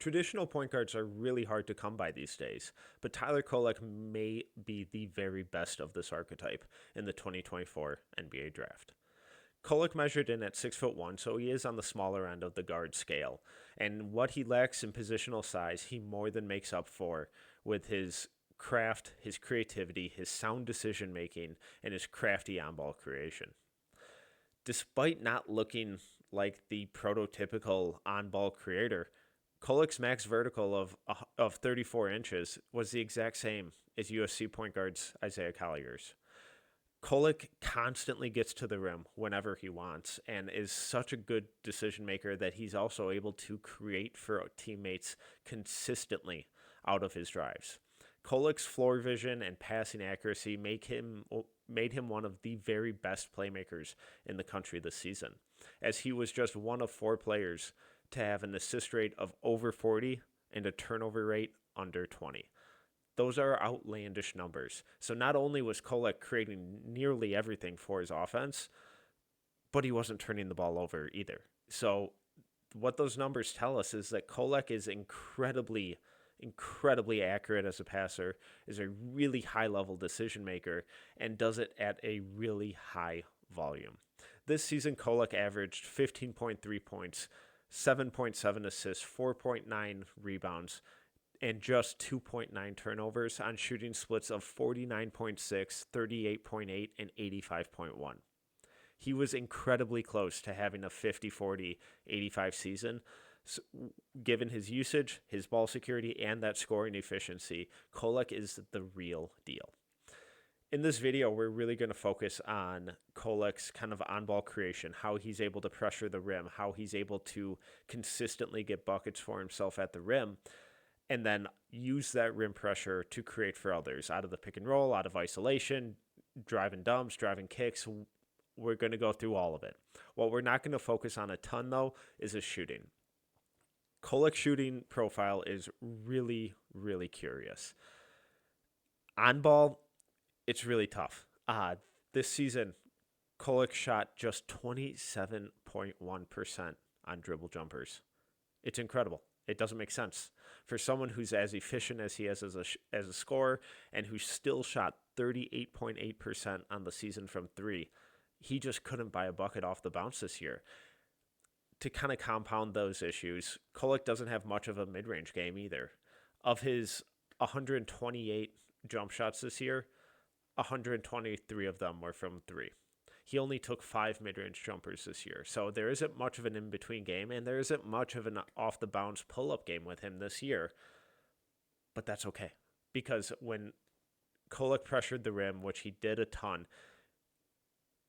Traditional point guards are really hard to come by these days, but Tyler Kolek may be the very best of this archetype in the 2024 NBA draft. Kolek measured in at 6'1", so he is on the smaller end of the guard scale. And what he lacks in positional size, he more than makes up for with his craft, his creativity, his sound decision making, and his crafty on ball creation. Despite not looking like the prototypical on ball creator, Kolek's max vertical of 34 inches was the exact same as USC point guard's Isaiah Collier's. Kolek constantly gets to the rim whenever he wants and is such a good decision maker that he's also able to create for teammates consistently out of his drives. Kolek's floor vision and passing accuracy made him one of the very best playmakers in the country this season, as he was just one of four players to have an assist rate of over 40 and a turnover rate under 20. Those are outlandish numbers. So not only was Kolek creating nearly everything for his offense, but he wasn't turning the ball over either. So what those numbers tell us is that Kolek is incredibly accurate as a passer, is a really high level decision maker, and does it at a really high volume. This season, Kolek averaged 15.3 points, 7.7 assists, 4.9 rebounds, and just 2.9 turnovers on shooting splits of 49.6, 38.8, and 85.1. He was incredibly close to having a 50-40, 85 season. So, given his usage, his ball security, and that scoring efficiency, Kolek is the real deal. In this video, we're really going to focus on Kolek's kind of on-ball creation, how he's able to pressure the rim, how he's able to consistently get buckets for himself at the rim, and then use that rim pressure to create for others out of the pick and roll, out of isolation, driving dumps, driving kicks. We're going to go through all of it. What we're not going to focus on a ton, though, is his shooting. Kolek's shooting profile is really, really curious. On ball, it's really tough. This season, Kolek shot just 27.1% on dribble jumpers. It's incredible. It doesn't make sense. For someone who's as efficient as he is as a scorer and who still shot 38.8% on the season from three, he just couldn't buy a bucket off the bounce this year. To kind of compound those issues, Kolek doesn't have much of a mid-range game either. Of his 128 jump shots this year, 123 of them were from three. He only took 5 mid-range jumpers this year. So there isn't much of an in-between game, and there isn't much of an off-the-bounce pull-up game with him this year. But that's okay, because when Kolek pressured the rim, which he did a ton,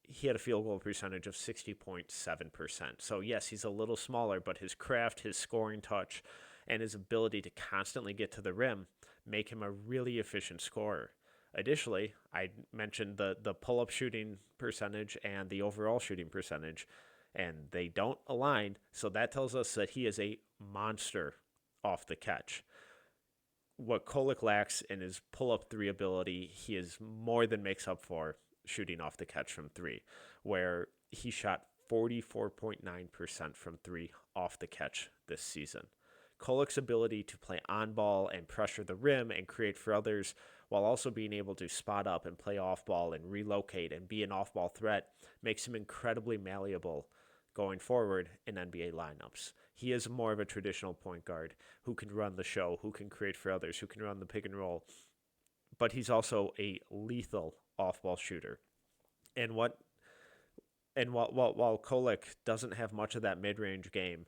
he had a field goal percentage of 60.7%. So yes, he's a little smaller, but his craft, his scoring touch, and his ability to constantly get to the rim make him a really efficient scorer. Additionally, I mentioned the pull-up shooting percentage and the overall shooting percentage, and they don't align, so that tells us that he is a monster off the catch. What Kolek lacks in his pull-up three ability, he is more than makes up for shooting off the catch from three, where he shot 44.9% from three off the catch this season. Kolek's ability to play on ball and pressure the rim and create for others while also being able to spot up and play off ball and relocate and be an off ball threat makes him incredibly malleable going forward in NBA lineups. He is more of a traditional point guard who can run the show, who can create for others, who can run the pick and roll, but he's also a lethal off ball shooter. And while Kolek doesn't have much of that mid range game,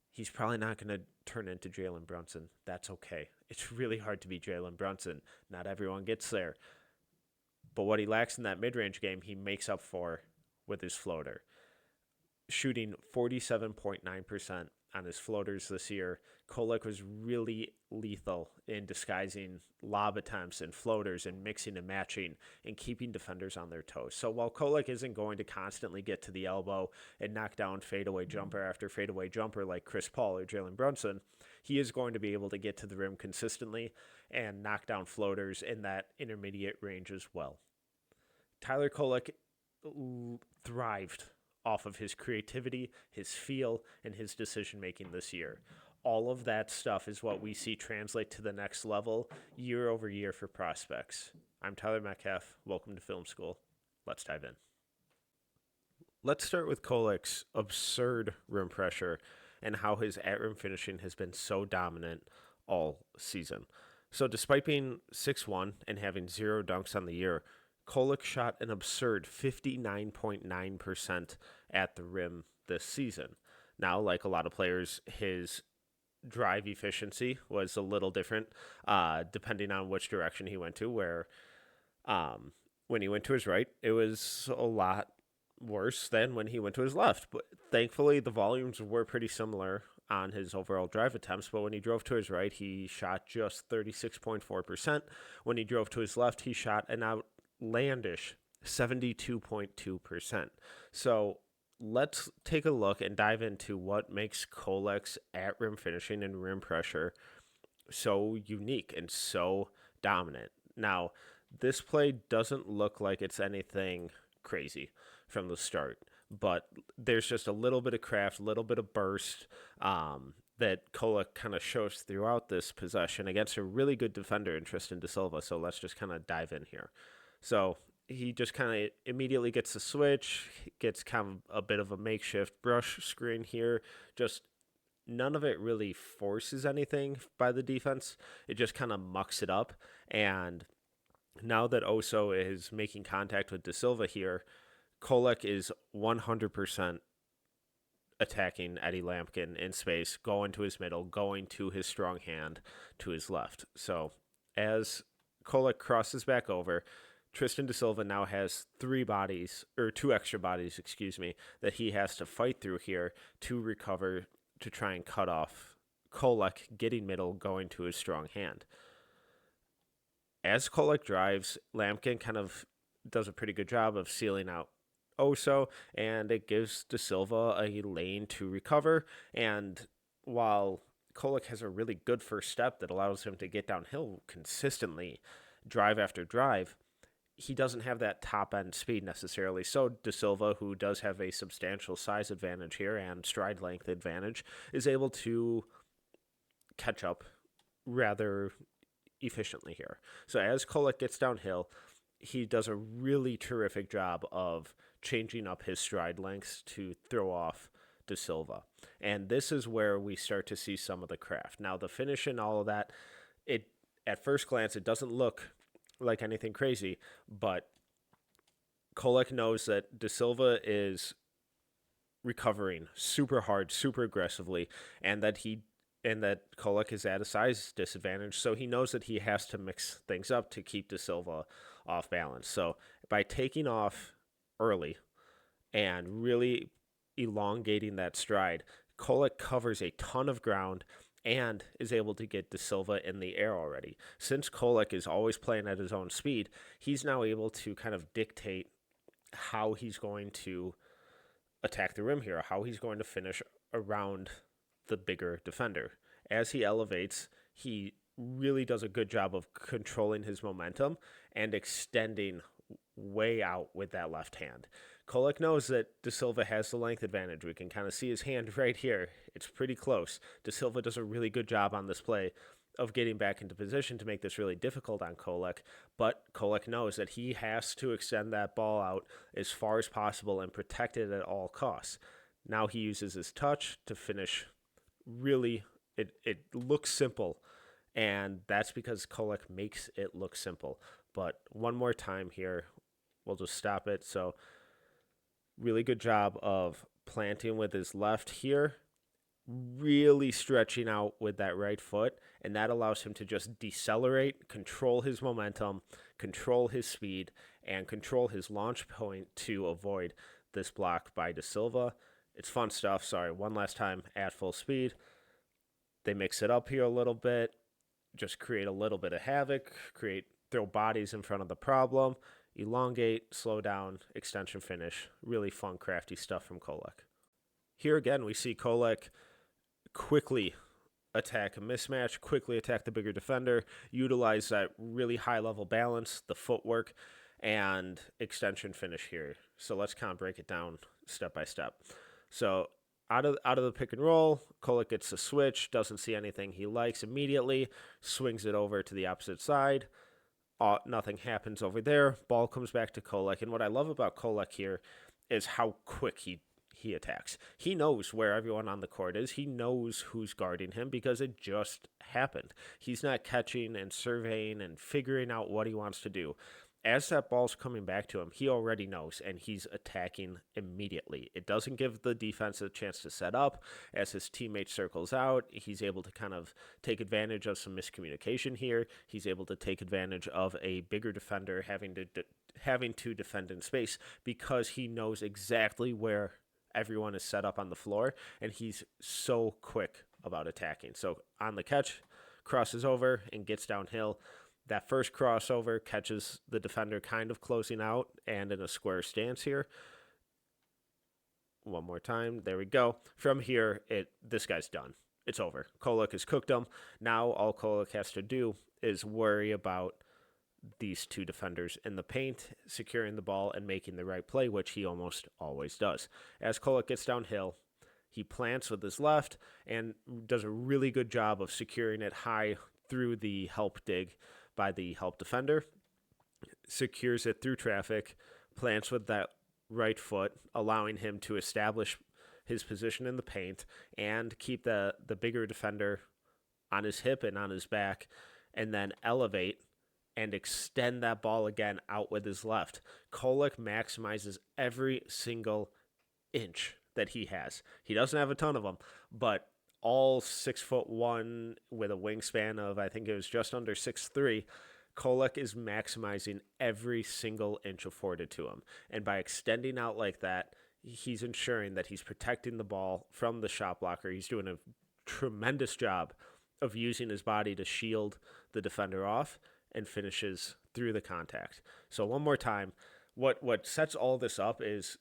he's probably not going to turn into Jalen Brunson. That's okay. It's really hard to be Jalen Brunson. Not everyone gets there. But what he lacks in that mid-range game, he makes up for with his floater. Shooting 47.9% on his floaters this year, Kolek was really lethal in disguising lob attempts and floaters and mixing and matching and keeping defenders on their toes. So while Kolek isn't going to constantly get to the elbow and knock down fadeaway jumper after fadeaway jumper like Chris Paul or Jalen Brunson, he is going to be able to get to the rim consistently and knock down floaters in that intermediate range as well. Tyler Kolek thrived off of his creativity, his feel, and his decision-making this year. all of that stuff is what we see translate to the next level year over year for prospects. I'm Tyler Metcalf. Welcome to Film School. Let's dive in. Let's start with Kolek's absurd rim pressure and how his at-rim finishing has been so dominant all season. So despite being 6'1" and having 0 dunks on the year, Kolek shot an absurd 59.9% at the rim this season. Now, like a lot of players, his drive efficiency was a little different depending on which direction he went to, where when he went to his right, it was a lot worse than when he went to his left. But thankfully, the volumes were pretty similar on his overall drive attempts. But when he drove to his right, he shot just 36.4%. When he drove to his left, he shot an outlandish 72.2%. So let's take a look and dive into what makes Kolek's at-rim finishing and rim pressure so unique and so dominant. Now, this play doesn't look like it's anything crazy from the start, but there's just a little bit of craft, a little bit of burst that Kolek kind of shows throughout this possession against a really good defender in Tristan da Silva. So let's just kind of dive in here. So he just kind of immediately gets the switch, gets kind of a bit of a makeshift brush screen here. Just none of it really forces anything by the defense. It just kind of mucks it up. And now that Oso is making contact with da Silva here, Kolek is 100% attacking Eddie Lampkin in space, going to his middle, going to his strong hand to his left. So as Kolek crosses back over, Tristan da Silva now has two extra bodies, that he has to fight through here to recover, to try and cut off Kolek getting middle, going to his strong hand. As Kolek drives, Lampkin kind of does a pretty good job of sealing out Oso, and it gives da Silva a lane to recover. And while Kolek has a really good first step that allows him to get downhill consistently, drive after drive, he doesn't have that top end speed necessarily. So da Silva, who does have a substantial size advantage here and stride length advantage, is able to catch up rather efficiently here. So as Kolek gets downhill, he does a really terrific job of changing up his stride lengths to throw off da Silva. And this is where we start to see some of the craft. Now, the finish and all of that, at first glance, it doesn't look like anything crazy, but Kolek knows that da Silva is recovering super hard, super aggressively, and that Kolek is at a size disadvantage, so he knows that he has to mix things up to keep da Silva off balance. So by taking off early and really elongating that stride, Kolek covers a ton of ground and is able to get da Silva in the air already. Since Kolek is always playing at his own speed, he's now able to kind of dictate how he's going to attack the rim here, how he's going to finish around the bigger defender. As he elevates, he really does a good job of controlling his momentum and extending way out with that left hand. Kolek knows that da Silva has the length advantage. We can kind of see his hand right here. It's pretty close. Da Silva does a really good job on this play of getting back into position to make this really difficult on Kolek, but Kolek knows that he has to extend that ball out as far as possible and protect it at all costs. Now he uses his touch to finish. Really, it looks simple, and that's because Kolek makes it look simple. But one more time here, we'll just stop it. So really good job of planting with his left here, really stretching out with that right foot, and that allows him to just decelerate, control his momentum, control his speed, and control his launch point to avoid this block by da Silva. It's fun stuff. Sorry, one last time at full speed. They mix it up here a little bit, just create a little bit of havoc, throw bodies in front of the problem, elongate, slow down, extension finish. Really fun, crafty stuff from Kolek. Here again, we see Kolek quickly attack a mismatch, quickly attack the bigger defender, utilize that really high-level balance, the footwork, and extension finish here. So let's kind of break it down step by step. So out of the pick and roll. Kolek gets the switch, doesn't see anything he likes immediately, swings it over to the opposite side. Nothing happens over there. Ball comes back to Kolek, and what I love about Kolek here is how quick he attacks. He knows where everyone on the court is. He knows who's guarding him because it just happened. He's not catching and surveying and figuring out what he wants to do. As that ball's coming back to him, he already knows, and he's attacking immediately. It doesn't give the defense a chance to set up. As his teammate circles out, he's able to kind of take advantage of some miscommunication here. He's able to take advantage of a bigger defender having to defend in space because he knows exactly where everyone is set up on the floor, and he's so quick about attacking. So on the catch, crosses over and gets downhill. That first crossover catches the defender kind of closing out and in a square stance here. One more time. There we go. From here, this guy's done. It's over. Kolek has cooked him. Now all Kolek has to do is worry about these two defenders in the paint, securing the ball and making the right play, which he almost always does. As Kolek gets downhill, he plants with his left and does a really good job of securing it high through the help dig by the help defender, secures it through traffic, plants with that right foot, allowing him to establish his position in the paint and keep the bigger defender on his hip and on his back, and then elevate and extend that ball again out with his left. Kolek maximizes every single inch that he has. He doesn't have a ton of them, but all 6'1" with a wingspan of, I think it was just under 6'3", Kolek is maximizing every single inch afforded to him. And by extending out like that, he's ensuring that he's protecting the ball from the shot blocker. He's doing a tremendous job of using his body to shield the defender off and finishes through the contact. So one more time, what sets all this up is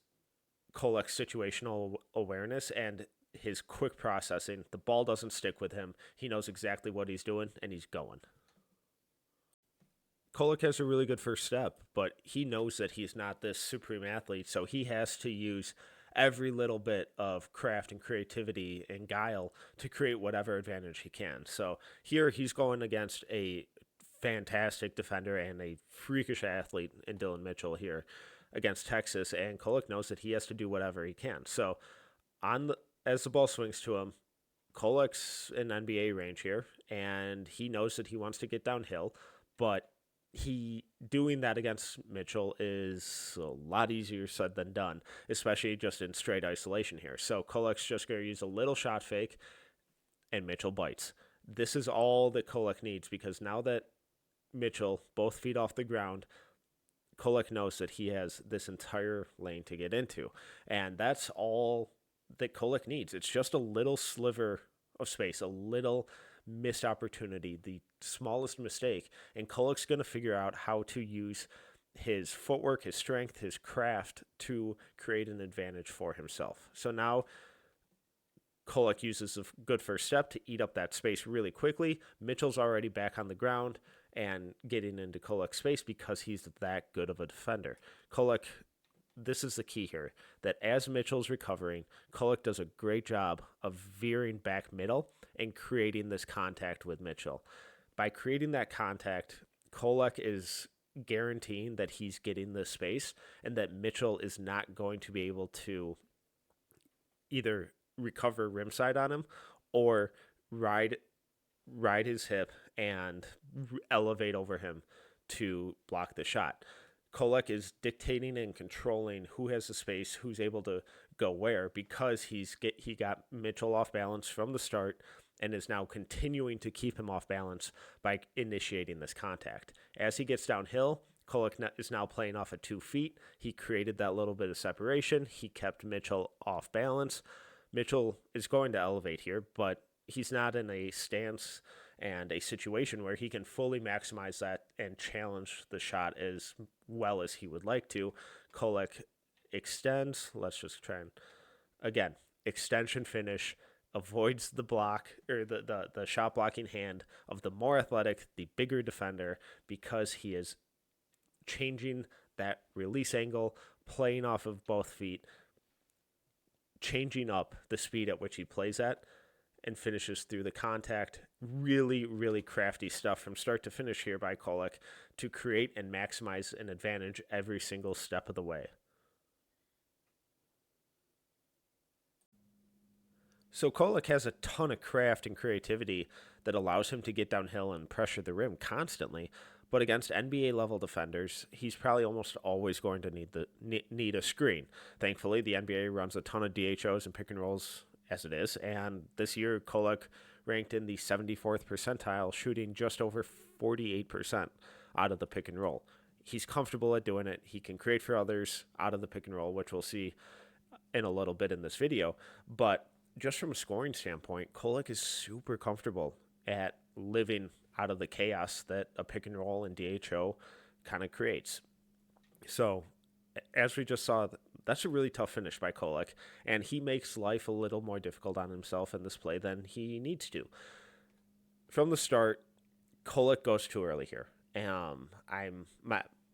Kolek's situational awareness and his quick processing. The ball doesn't stick with him. He knows exactly what he's doing, and he's going. Kolek has a really good first step, but he knows that he's not this supreme athlete, so he has to use every little bit of craft and creativity and guile to create whatever advantage he can. So here he's going against a fantastic defender and a freakish athlete in Dylan Mitchell here against Texas, and Kolek knows that he has to do whatever he can. So as the ball swings to him, Kolek's in NBA range here, and he knows that he wants to get downhill, but doing that against Mitchell is a lot easier said than done, especially just in straight isolation here. So Kolek's just going to use a little shot fake, and Mitchell bites. This is all that Kolek needs, because now that Mitchell, both feet off the ground, Kolek knows that he has this entire lane to get into, and that's all that Kolek needs. It's just a little sliver of space, a little missed opportunity, the smallest mistake, and Kolek's going to figure out how to use his footwork, his strength, his craft to create an advantage for himself. So now Kolek uses a good first step to eat up that space really quickly. Mitchell's already back on the ground and getting into Kolek's space because he's that good of a defender. Kolek, this is the key here, that as Mitchell's recovering, Kolek does a great job of veering back middle and creating this contact with Mitchell. By creating that contact, Kolek is guaranteeing that he's getting this space and that Mitchell is not going to be able to either recover rim side on him or ride his hip and elevate over him to block the shot. Kolek is dictating and controlling who has the space, who's able to go where, because he got Mitchell off balance from the start and is now continuing to keep him off balance by initiating this contact. As he gets downhill, Kolek is now playing off at 2 feet. He created that little bit of separation. He kept Mitchell off balance. Mitchell is going to elevate here, but he's not in a stance and a situation where he can fully maximize that and challenge the shot as well as he would like to. Kolek extends. Let's just try and, again, extension finish, avoids the block or the shot blocking hand of the more athletic, the bigger defender, because he is changing that release angle, playing off of both feet, changing up the speed at which he plays at and finishes through the contact. Really, really crafty stuff from start to finish here by Kolek to create and maximize an advantage every single step of the way. So Kolek has a ton of craft and creativity that allows him to get downhill and pressure the rim constantly. But against NBA level defenders, he's probably almost always going to need a screen. Thankfully, the NBA runs a ton of DHOs and pick and rolls as it is, and this year Kolek ranked in the 74th percentile, shooting just over 48% out of the pick and roll. He's comfortable at doing it. He can create for others out of the pick and roll, which we'll see in a little bit in this video. But just from a scoring standpoint, Kolek is super comfortable at living out of the chaos that a pick and roll and DHO kind of creates. So, as we just saw, that's a really tough finish by Kolek, and he makes life a little more difficult on himself in this play than he needs to. From the start, Kolek goes too early here.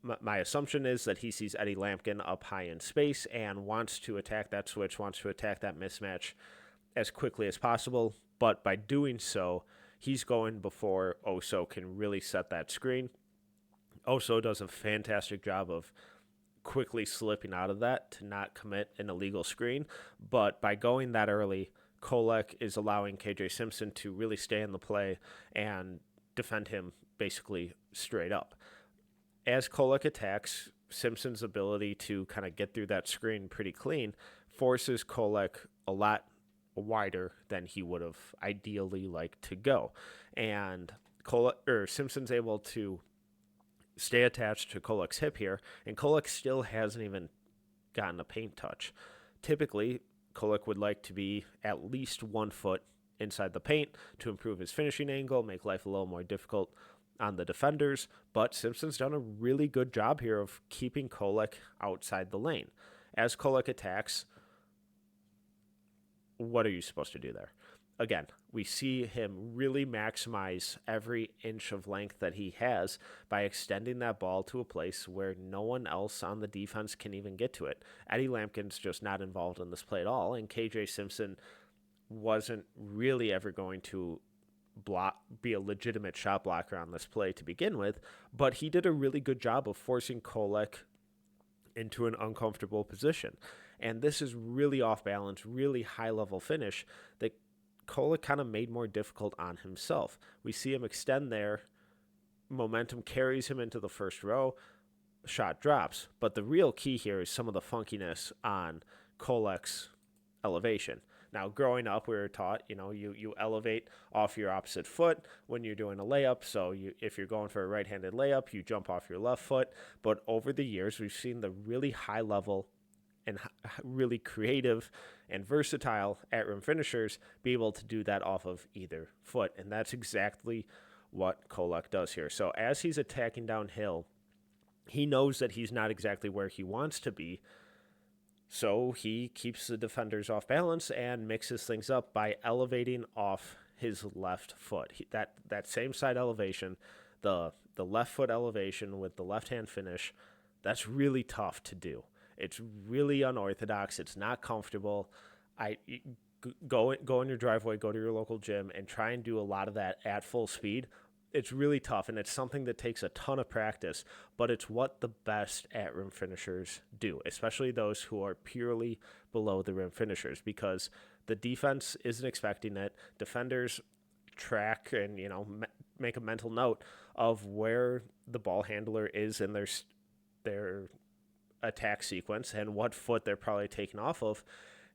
My assumption is that he sees Eddie Lampkin up high in space and wants to attack that switch, wants to attack that mismatch as quickly as possible. But by doing so, he's going before Oso can really set that screen. Oso does a fantastic job of quickly slipping out of that to not commit an illegal screen. But by going that early, Kolek is allowing KJ Simpson to really stay in the play and defend him basically straight up. As Kolek attacks, Simpson's ability to kind of get through that screen pretty clean forces Kolek a lot wider than he would have ideally liked to go. And Simpson's able to stay attached to Kolek's hip here, and Kolek still hasn't even gotten a paint touch. Typically, Kolek would like to be at least 1 foot inside the paint to improve his finishing angle, make life a little more difficult on the defenders, but Simpson's done a really good job here of keeping Kolek outside the lane. As Kolek attacks, what are you supposed to do there? Again, we see him really maximize every inch of length that he has by extending that ball to a place where no one else on the defense can even get to it. Eddie Lampkin's just not involved in this play at all, and KJ Simpson wasn't really ever going to be a legitimate shot blocker on this play to begin with, but he did a really good job of forcing Kolek into an uncomfortable position. And this is really off balance, really high level finish that Kolek kind of made more difficult on himself. We see him extend there. Momentum carries him into the first row. Shot drops. But the real key here is some of the funkiness on Kolek's elevation. Now, growing up, we were taught, you elevate off your opposite foot when you're doing a layup. So if you're going for a right-handed layup, you jump off your left foot. But over the years, we've seen the really high level and really creative and versatile at-rim finishers be able to do that off of either foot. And that's exactly what Kolek does here. So as he's attacking downhill, he knows that he's not exactly where he wants to be. So he keeps the defenders off balance and mixes things up by elevating off his left foot. That same side elevation, the left foot elevation with the left-hand finish, that's really tough to do. It's really unorthodox. It's not comfortable. Go in your driveway, go to your local gym, and try and do a lot of that at full speed. It's really tough, and it's something that takes a ton of practice, but it's what the best at-rim finishers do, especially those who are purely below the rim finishers, because the defense isn't expecting it. Defenders track and, make a mental note of where the ball handler is in their attack sequence and what foot they're probably taking off of.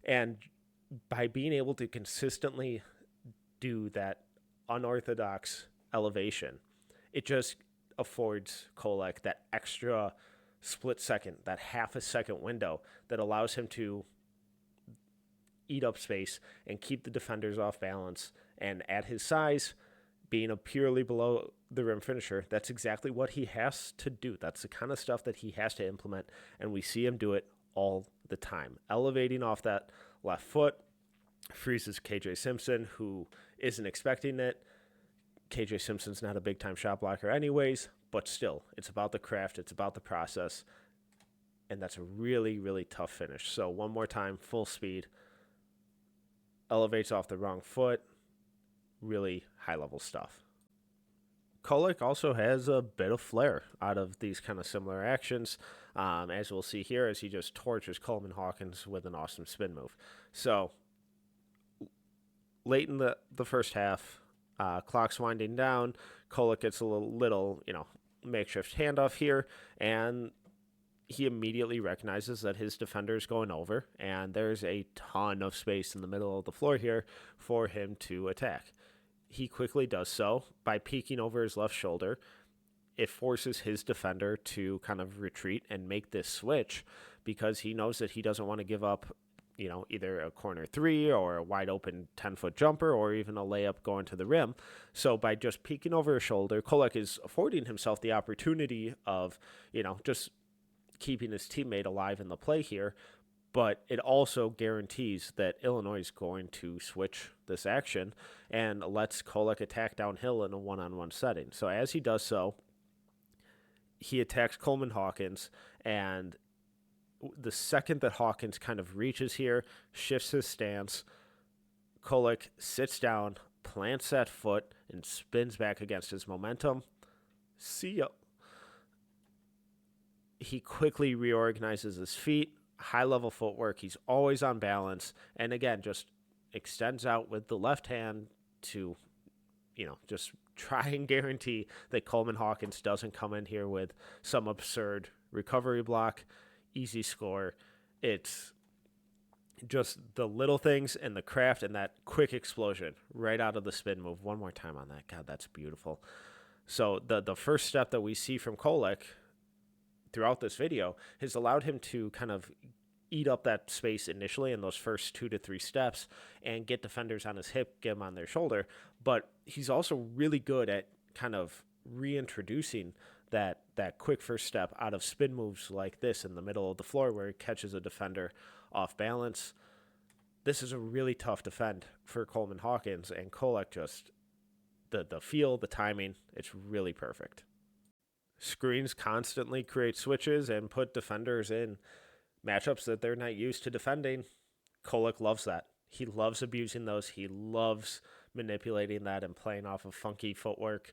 And by being able to consistently do that unorthodox elevation, it just affords Kolek that extra split second, that half a second window that allows him to eat up space and keep the defenders off balance. And at his size, being a purely below the rim finisher, that's exactly what he has to do. That's the kind of stuff that he has to implement, and we see him do it all the time. Elevating off that left foot freezes KJ Simpson, who isn't expecting it. KJ Simpson's not a big-time shot blocker anyways, but still, it's about the craft, it's about the process, and that's a really, really tough finish. So one more time, full speed. elevates off the wrong foot. Really high-level stuff. Kolek also has a bit of flair out of these kind of similar actions, as we'll see here, as he just tortures Coleman Hawkins with an awesome spin move. So, late in the first half, clock's winding down. Kolek gets a little makeshift handoff here, and he immediately recognizes that his defender is going over, and there's a ton of space in the middle of the floor here for him to attack. He quickly does so by peeking over his left shoulder. It forces his defender to kind of retreat and make this switch because he knows that he doesn't want to give up, either a corner three or a wide open 10-foot jumper or even a layup going to the rim. So by just peeking over his shoulder, Kolek is affording himself the opportunity of, just keeping his teammate alive in the play here. But it also guarantees that Illinois is going to switch this action and lets Kolek attack downhill in a one-on-one setting. So as he does so, he attacks Coleman Hawkins, and the second that Hawkins kind of reaches here, shifts his stance, Kolek sits down, plants that foot, and spins back against his momentum. See ya. He quickly reorganizes his feet. High-level footwork. He's always on balance. And again, just extends out with the left hand to, just try and guarantee that Coleman Hawkins doesn't come in here with some absurd recovery block. Easy score. It's just the little things and the craft and that quick explosion right out of the spin move. One more time on that. God, that's beautiful. So the first step that we see from Kolek throughout this video has allowed him to kind of eat up that space initially in those first 2 to 3 steps and get defenders on his hip, get them on their shoulder. But he's also really good at kind of reintroducing that quick first step out of spin moves like this in the middle of the floor where he catches a defender off balance. This is a really tough defend for Coleman Hawkins, and Kolek just, the feel, the timing, it's really perfect. Screens constantly create switches and put defenders in matchups that they're not used to defending. Kolek loves that. He loves abusing those. He loves manipulating that and playing off of funky footwork.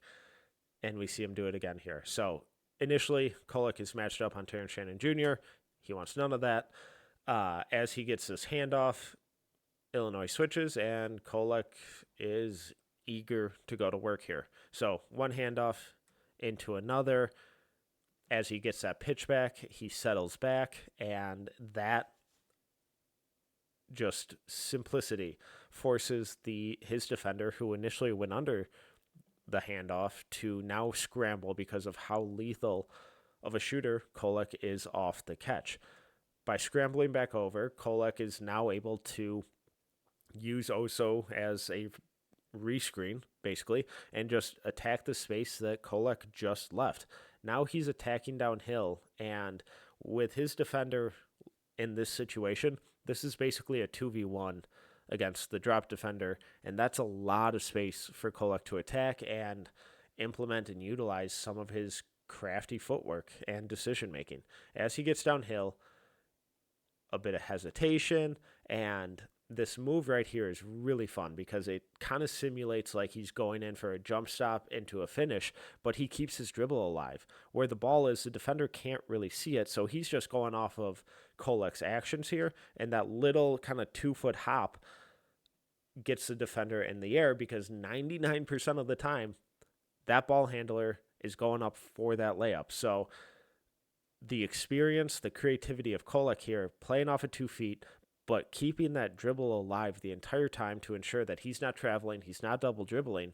And we see him do it again here. So initially, Kolek is matched up on Terrence Shannon Jr. He wants none of that. As he gets this handoff, Illinois switches, and Kolek is eager to go to work here. So one handoff into another. As he gets that pitch back, he settles back, and that just simplicity forces his defender, who initially went under the handoff, to now scramble because of how lethal of a shooter Kolek is off the catch. By scrambling back over, Kolek is now able to use Oso as a rescreen, basically, and just attack the space that Kolek just left. Now he's attacking downhill, and with his defender in this situation, this is basically a 2v1 against the drop defender, and that's a lot of space for Kolek to attack and implement and utilize some of his crafty footwork and decision-making. As he gets downhill, a bit of hesitation, and this move right here is really fun because it kind of simulates like he's going in for a jump stop into a finish, but he keeps his dribble alive. Where the ball is, the defender can't really see it, so he's just going off of Kolek's actions here, and that little kind of 2-foot hop gets the defender in the air because 99% of the time, that ball handler is going up for that layup. So the experience, the creativity of Kolek here, playing off of 2 feet, but keeping that dribble alive the entire time to ensure that he's not traveling, he's not double dribbling,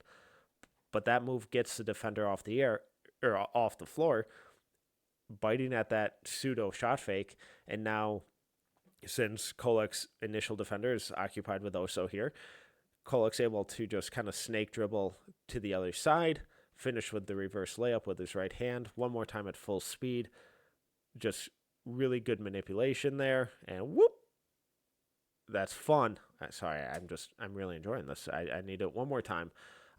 but that move gets the defender off the air or off the floor, biting at that pseudo shot fake. And now, since Kolek's initial defender is occupied with Oso here, Kolek's able to just kind of snake dribble to the other side, finish with the reverse layup with his right hand, one more time at full speed. Just really good manipulation there, and whoop! That's fun. Sorry, I'm really enjoying this. I need it one more time.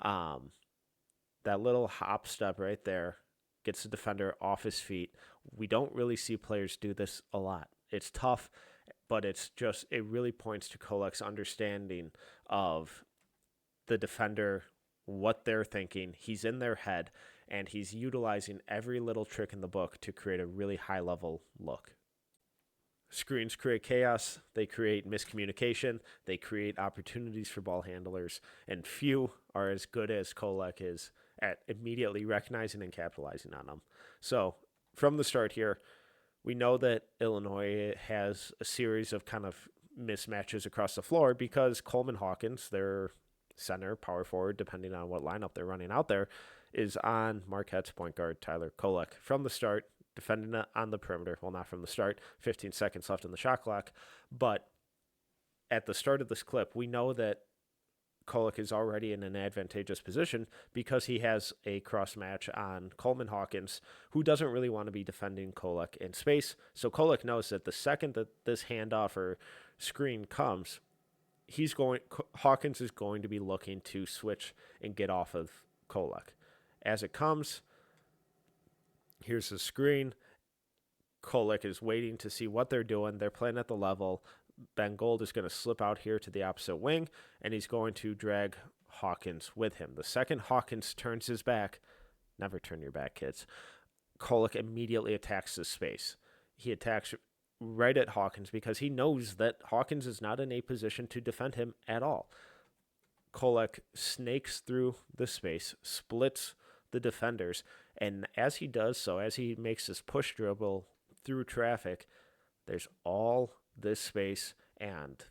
That little hop step right there gets the defender off his feet. We don't really see players do this a lot. It's tough, but it really points to Kolek's understanding of the defender, what they're thinking. He's in their head, and he's utilizing every little trick in the book to create a really high level look. Screens create chaos, they create miscommunication, they create opportunities for ball handlers, and few are as good as Kolek is at immediately recognizing and capitalizing on them. So, from the start here, we know that Illinois has a series of kind of mismatches across the floor because Coleman Hawkins, their center, power forward, depending on what lineup they're running out there, is on Marquette's point guard, Tyler Kolek. From the start, defending on the perimeter. Well, not from the start, 15 seconds left in the shot clock. But at the start of this clip, we know that Kolek is already in an advantageous position because he has a cross match on Coleman Hawkins, who doesn't really want to be defending Kolek in space. So Kolek knows that the second that this handoff or screen comes, Hawkins is going to be looking to switch and get off of Kolek. As it comes, here's the screen. Kolek is waiting to see what they're doing. They're playing at the level. Ben Gold is going to slip out here to the opposite wing, and he's going to drag Hawkins with him. The second Hawkins turns his back, never turn your back, kids, Kolek immediately attacks his space. He attacks right at Hawkins because he knows that Hawkins is not in a position to defend him at all. Kolek snakes through the space, splits the defenders, and as he does so, as he makes this push dribble through traffic, there's all this space and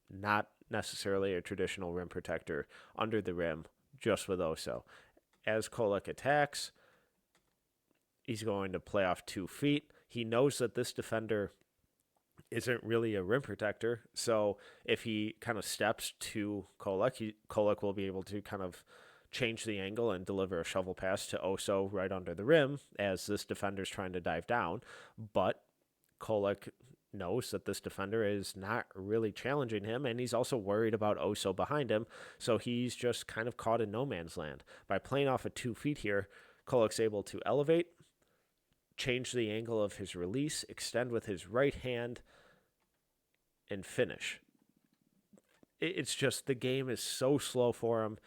not necessarily a traditional rim protector under the rim, just with Oso. As Kolek attacks, he's going to play off 2 feet. He knows that this defender isn't really a rim protector, so if he kind of steps to Kolek, Kolek will be able to kind of change the angle and deliver a shovel pass to Oso right under the rim as this defender's trying to dive down. But Kolek knows that this defender is not really challenging him, and he's also worried about Oso behind him, so he's just kind of caught in no man's land. By playing off of 2 feet here, Kolek's able to elevate, change the angle of his release, extend with his right hand, and finish. It's just the game is so slow for him.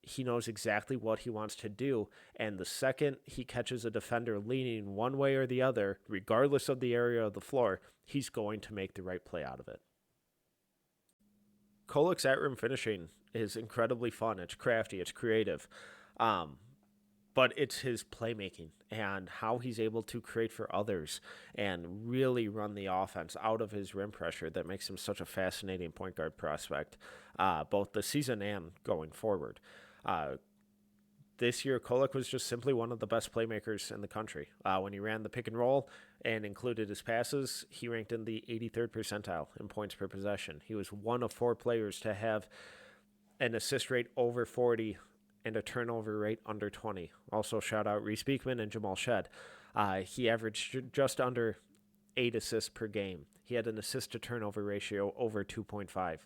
He knows exactly what he wants to do, and the second he catches a defender leaning one way or the other, regardless of the area of the floor, he's going to make the right play out of it. Kolek's at-rim finishing is incredibly fun. It's crafty. It's creative. But it's his playmaking and how he's able to create for others and really run the offense out of his rim pressure that makes him such a fascinating point guard prospect, both this season and going forward. This year, Kolek was just simply one of the best playmakers in the country. When he ran the pick and roll and included his passes, he ranked in the 83rd percentile in points per possession. He was one of 4 players to have an assist rate over 40 and a turnover rate under 20. Also, shout out Reese Beekman and Jamal Shed. He averaged just under 8 assists per game. He had an assist to turnover ratio over 2.5.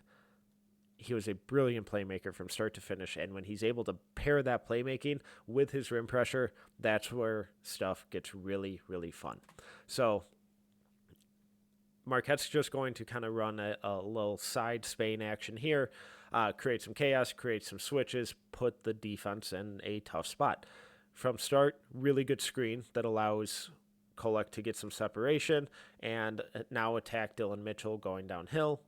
He was a brilliant playmaker from start to finish, and when he's able to pair that playmaking with his rim pressure, that's where stuff gets really, really fun. So Marquette's just going to kind of run a little side Spain action here, create some chaos, create some switches, put the defense in a tough spot. From start, really good screen that allows Kolek to get some separation and now attack Dylan Mitchell going downhill.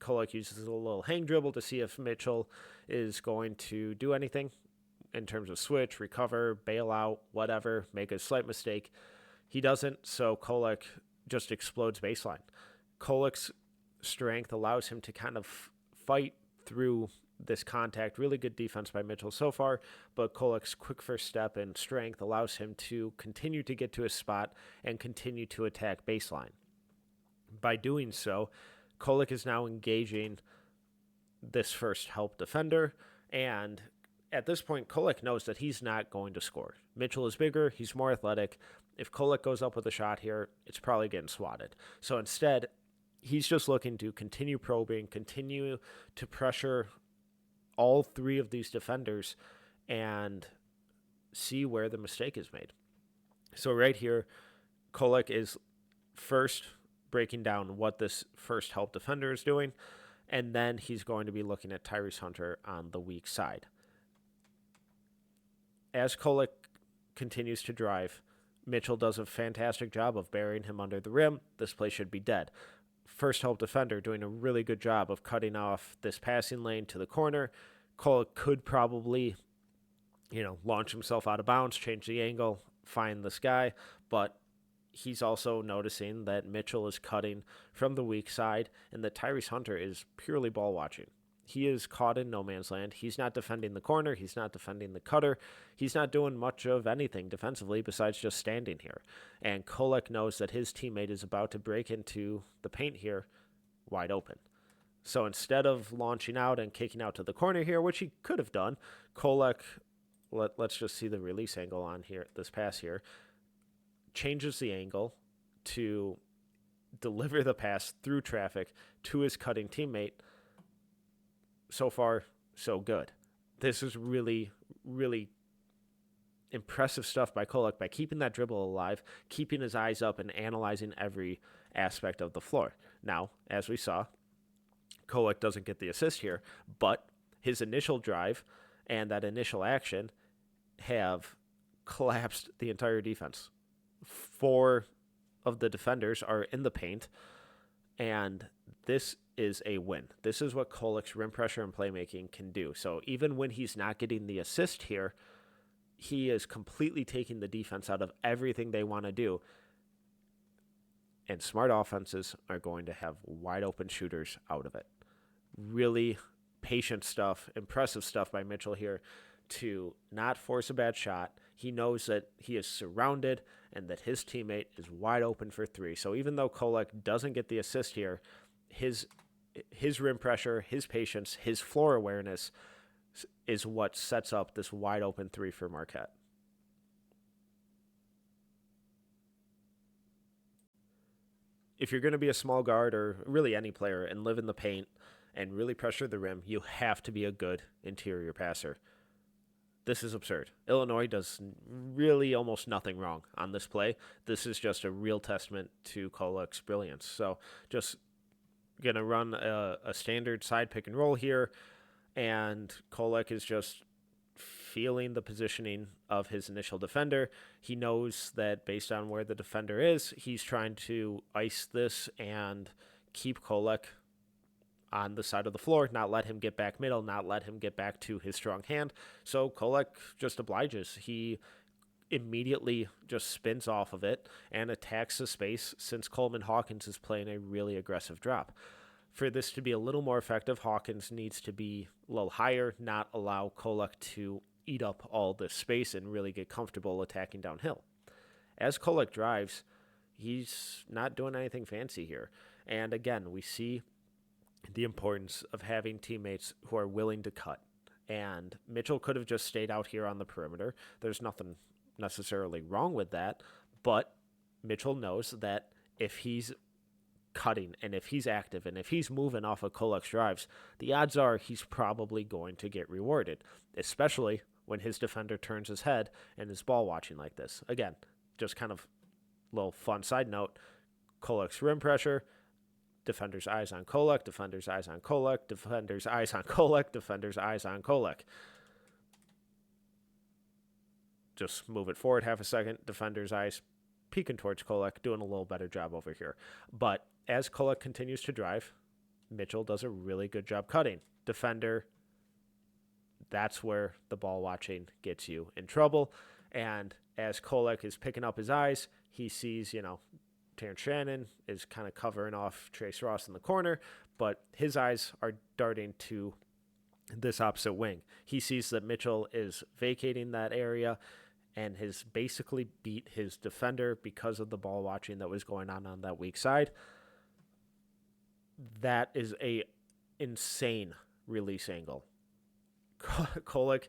Kolek uses a little hang dribble to see if Mitchell is going to do anything in terms of switch, recover, bail out, whatever, make a slight mistake. He doesn't, so Kolek just explodes baseline. Kolek's strength allows him to kind of fight through this contact. Really good defense by Mitchell so far, but Kolek's quick first step and strength allows him to continue to get to his spot and continue to attack baseline. By doing so, Kolek is now engaging this first help defender, and at this point, Kolek knows that he's not going to score. Mitchell is bigger, he's more athletic. If Kolek goes up with a shot here, it's probably getting swatted. So instead, he's just looking to continue probing, continue to pressure all 3 of these defenders, and see where the mistake is made. So right here, Kolek is first breaking down what this first help defender is doing, and then he's going to be looking at Tyrese Hunter on the weak side. As Kolek continues to drive, Mitchell does a fantastic job of burying him under the rim. This play should be dead. First help defender doing a really good job of cutting off this passing lane to the corner. Kolek could probably, launch himself out of bounds, change the angle, find this guy, but he's also noticing that Mitchell is cutting from the weak side and that Tyrese Hunter is purely ball watching. He is caught in no man's land. He's not defending the corner. He's not defending the cutter. He's not doing much of anything defensively besides just standing here. And Kolek knows that his teammate is about to break into the paint here wide open. So instead of launching out and kicking out to the corner here, which he could have done, Kolek, let's just see the release angle on here, this pass here, changes the angle to deliver the pass through traffic to his cutting teammate. So far, so good. This is really, really impressive stuff by Kolek by keeping that dribble alive, keeping his eyes up, and analyzing every aspect of the floor. Now, as we saw, Kolek doesn't get the assist here, but his initial drive and that initial action have collapsed the entire defense. 4 of the defenders are in the paint, and this is a win. This is what Kolek's rim pressure and playmaking can do. So even when he's not getting the assist here, he is completely taking the defense out of everything they want to do. And smart offenses are going to have wide open shooters out of it. Really patient stuff, impressive stuff by Mitchell here to not force a bad shot. He knows that he is surrounded and that his teammate is wide open for 3. So even though Kolek doesn't get the assist here, his rim pressure, his patience, his floor awareness is what sets up this wide open 3 for Marquette. If you're going to be a small guard or really any player and live in the paint and really pressure the rim, you have to be a good interior passer. This is absurd. Illinois does really almost nothing wrong on this play. This is just a real testament to Kolek's brilliance. So just going to run a standard side pick and roll here, and Kolek is just feeling the positioning of his initial defender. He knows that based on where the defender is, he's trying to ice this and keep Kolek on the side of the floor, not let him get back middle, not let him get back to his strong hand. So Kolek just obliges. He immediately just spins off of it and attacks the space since Coleman Hawkins is playing a really aggressive drop. For this to be a little more effective, Hawkins needs to be a little higher, not allow Kolek to eat up all this space and really get comfortable attacking downhill. As Kolek drives, he's not doing anything fancy here. And again, we see the importance of having teammates who are willing to cut. And Mitchell could have just stayed out here on the perimeter. There's nothing necessarily wrong with that, but Mitchell knows that if he's cutting and if he's active and if he's moving off of Kolek's drives, the odds are he's probably going to get rewarded, especially when his defender turns his head and is ball watching like this. Again, just kind of a little fun side note, Kolek's rim pressure, defender's eyes on Kolek, defender's eyes on Kolek, defender's eyes on Kolek, defender's eyes on Kolek. Just move it forward half a second, defender's eyes peeking towards Kolek, doing a little better job over here. But as Kolek continues to drive, Mitchell does a really good job cutting. Defender, that's where the ball watching gets you in trouble. And as Kolek is picking up his eyes, he sees, Terrence Shannon is kind of covering off Trace Ross in the corner, but his eyes are darting to this opposite wing. He sees that Mitchell is vacating that area and has basically beat his defender because of the ball watching that was going on that weak side. That is a insane release angle. Kolek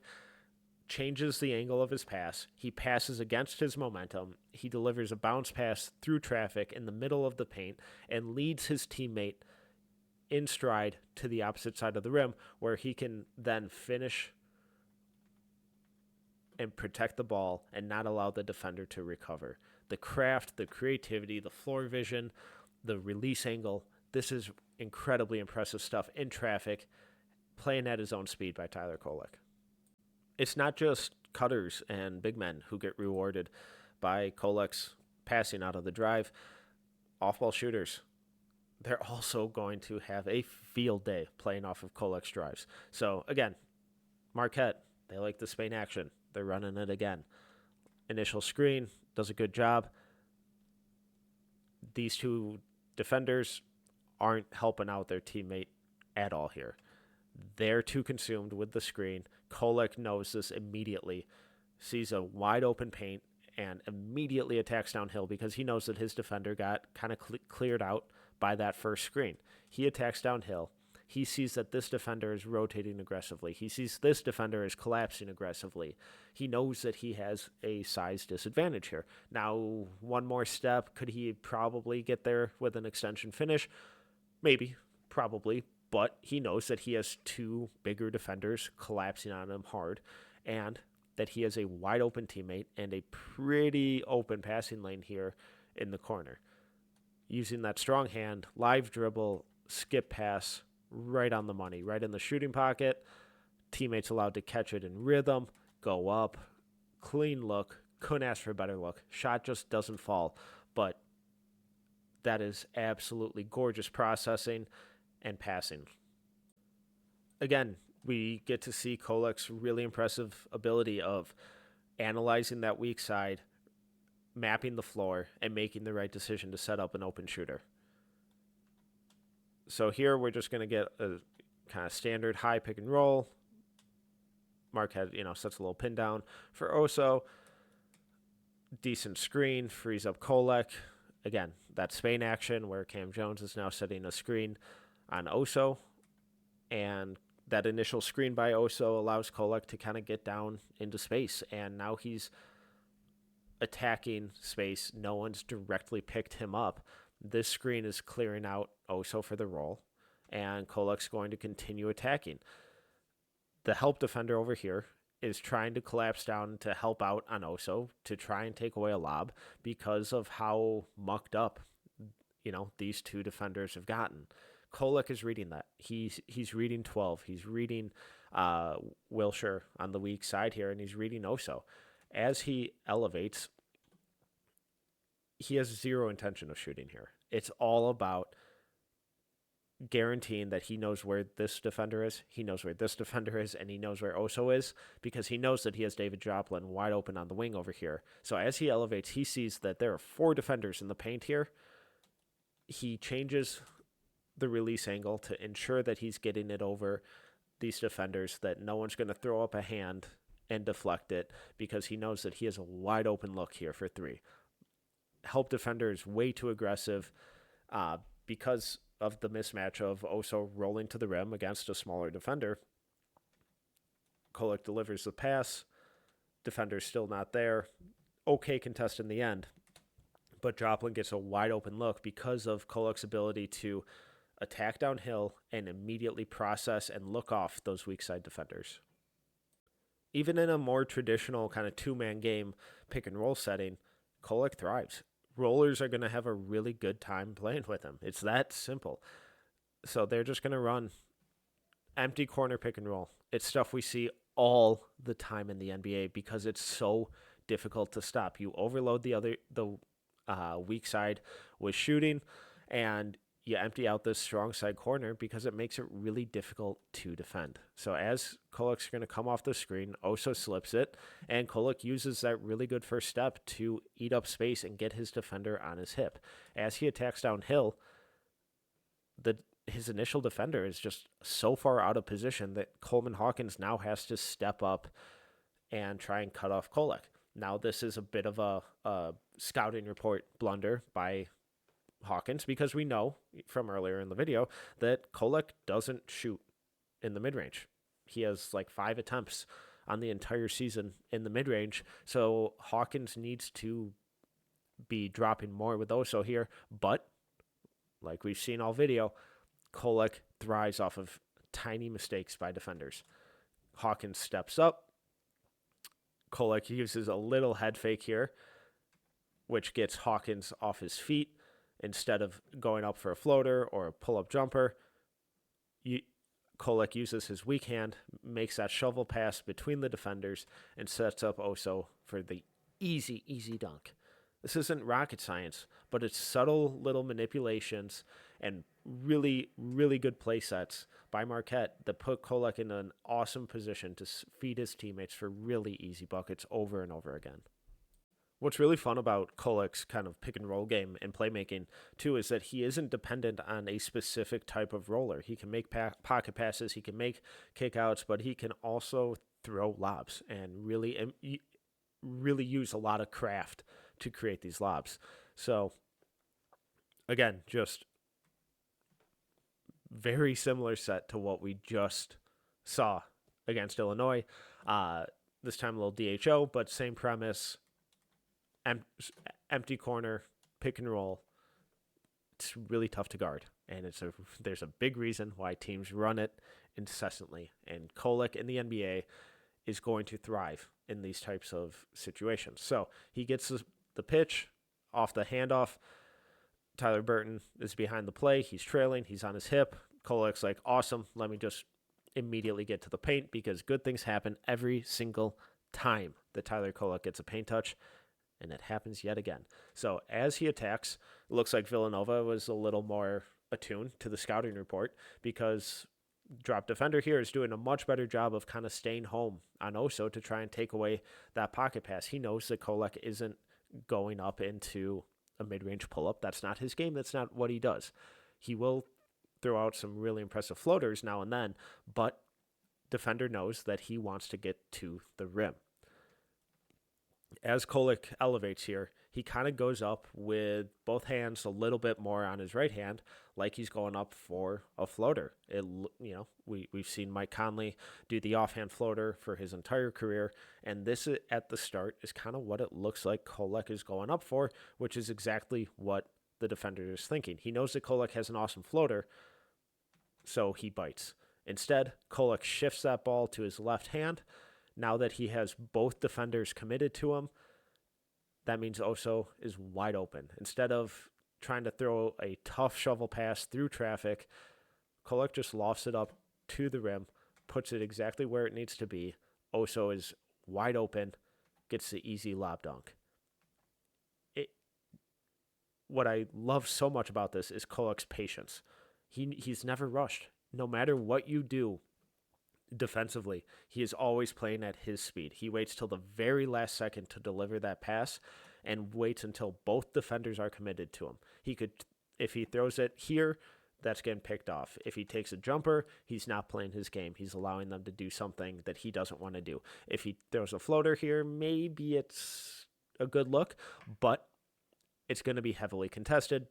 changes the angle of his pass. He passes against his momentum. He delivers a bounce pass through traffic in the middle of the paint and leads his teammate in stride to the opposite side of the rim, where he can then finish and protect the ball and not allow the defender to recover. The craft, the creativity, the floor vision, the release angle. This is incredibly impressive stuff in traffic, playing at his own speed by Tyler Kolek. It's not just cutters and big men who get rewarded by Kolek's passing out of the drive. Off-ball shooters, they're also going to have a field day playing off of Kolek's drives. So, again, Marquette, they like the Spain action. They're running it again. Initial screen, does a good job. These two defenders aren't helping out their teammate at all here. They're too consumed with the screen. Kolek knows this immediately, sees a wide open paint, and immediately attacks downhill because he knows that his defender got kind of cleared out by that first screen. He attacks downhill. He sees that this defender is rotating aggressively. He sees this defender is collapsing aggressively. He knows that he has a size disadvantage here. Now, one more step. Could he probably get there with an extension finish? Maybe, probably. But he knows that he has two bigger defenders collapsing on him hard, and that he has a wide open teammate and a pretty open passing lane here in the corner. Using that strong hand, live dribble, skip pass, right on the money, right in the shooting pocket. Teammates allowed to catch it in rhythm, go up, clean look, couldn't ask for a better look. Shot just doesn't fall, but that is absolutely gorgeous processing and passing. Again, we get to see Kolek's really impressive ability of analyzing that weak side, mapping the floor, and making the right decision to set up an open shooter. So here we're just going to get a kind of standard high pick and roll. Marquette, sets a little pin down for Oso. Decent screen, frees up Kolek. Again, that Spain action where Cam Jones is now setting a screen on Oso. And that initial screen by Oso allows Kolek to kind of get down into space. And now he's attacking space. No one's directly picked him up. This screen is clearing out Oso for the roll. And Kolek's going to continue attacking. The help defender over here is trying to collapse down to help out on Oso to try and take away a lob because of how mucked up, these two defenders have gotten. Kolek is reading that. He's reading 12. He's reading Wilshire on the weak side here, and he's reading Oso. As he elevates, he has zero intention of shooting here. It's all about guaranteeing that he knows where this defender is, he knows where this defender is, and he knows where Oso is, because he knows that he has David Joplin wide open on the wing over here. So as he elevates, he sees that there are 4 defenders in the paint here. He changes the release angle to ensure that he's getting it over these defenders, that no one's going to throw up a hand and deflect it, because he knows that he has a wide open look here for 3. Help defender is way too aggressive because of the mismatch of Oso rolling to the rim against a smaller defender. Kolek delivers the pass. Defender's still not there. Okay contest in the end. But Joplin gets a wide open look because of Kolek's ability to attack downhill and immediately process and look off those weak side defenders. Even in a more traditional kind of 2-man game pick and roll setting, Kolek thrives. Rollers are going to have a really good time playing with him. It's that simple. So they're just going to run empty corner pick and roll. It's stuff we see all the time in the NBA because it's so difficult to stop. You overload the weak side with shooting, and you empty out this strong side corner because it makes it really difficult to defend. So as Kolek's going to come off the screen, Oso slips it, and Kolek uses that really good first step to eat up space and get his defender on his hip. As he attacks downhill, his initial defender is just so far out of position that Coleman Hawkins now has to step up and try and cut off Kolek. Now this is a bit of a scouting report blunder by Hawkins, because we know from earlier in the video that Kolek doesn't shoot in the mid-range. He has like 5 attempts on the entire season in the mid-range, so Hawkins needs to be dropping more with Oso here, but like we've seen all video, Kolek thrives off of tiny mistakes by defenders. Hawkins steps up. Kolek uses a little head fake here, which gets Hawkins off his feet Instead of going up for a floater or a pull-up jumper, Kolek uses his weak hand, makes that shovel pass between the defenders, and sets up Oso for the easy, easy dunk. This isn't rocket science, but it's subtle little manipulations and really, really good play sets by Marquette that put Kolek in an awesome position to feed his teammates for really easy buckets over and over again. What's really fun about Kolek's kind of pick and roll game and playmaking, too, is that he isn't dependent on a specific type of roller. He can make pocket passes, he can make kickouts, but he can also throw lobs and really use a lot of craft to create these lobs. So, again, just very similar set to what we just saw against Illinois. This time a little DHO, but same premise. Empty corner, pick and roll. It's really tough to guard, and there's a big reason why teams run it incessantly. And Kolek in the NBA is going to thrive in these types of situations. So he gets the pitch off the handoff. Tyler Burton is behind the play. He's trailing. He's on his hip. Kolek's like, awesome. Let me just immediately get to the paint because good things happen every single time that Tyler Kolek gets a paint touch. And it happens yet again. So as he attacks, it looks like Villanova was a little more attuned to the scouting report because drop defender here is doing a much better job of kind of staying home on Oso to try and take away that pocket pass. He knows that Kolek isn't going up into a mid-range pull-up. That's not his game. That's not what he does. He will throw out some really impressive floaters now and then, but defender knows that he wants to get to the rim. As Kolek elevates here, he kind of goes up with both hands a little bit more on his right hand, like he's going up for a floater. We've seen Mike Conley do the offhand floater for his entire career, and this at the start is kind of what it looks like Kolek is going up for, which is exactly what the defender is thinking. He knows that Kolek has an awesome floater, so he bites. Instead, Kolek shifts that ball to his left hand. Now that he has both defenders committed to him, that means Oso is wide open. Instead of trying to throw a tough shovel pass through traffic, Kolek just lofts it up to the rim, puts it exactly where it needs to be. Oso is wide open, gets the easy lob dunk. What I love so much about this is Kolek's patience. He's never rushed. No matter what you do, defensively, he is always playing at his speed. He waits till the very last second to deliver that pass and waits until both defenders are committed to him. If he throws it here, that's getting picked off. If he takes a jumper, he's not playing his game. He's allowing them to do something that he doesn't want to do. If he throws a floater here, maybe it's a good look, but it's going to be heavily contested,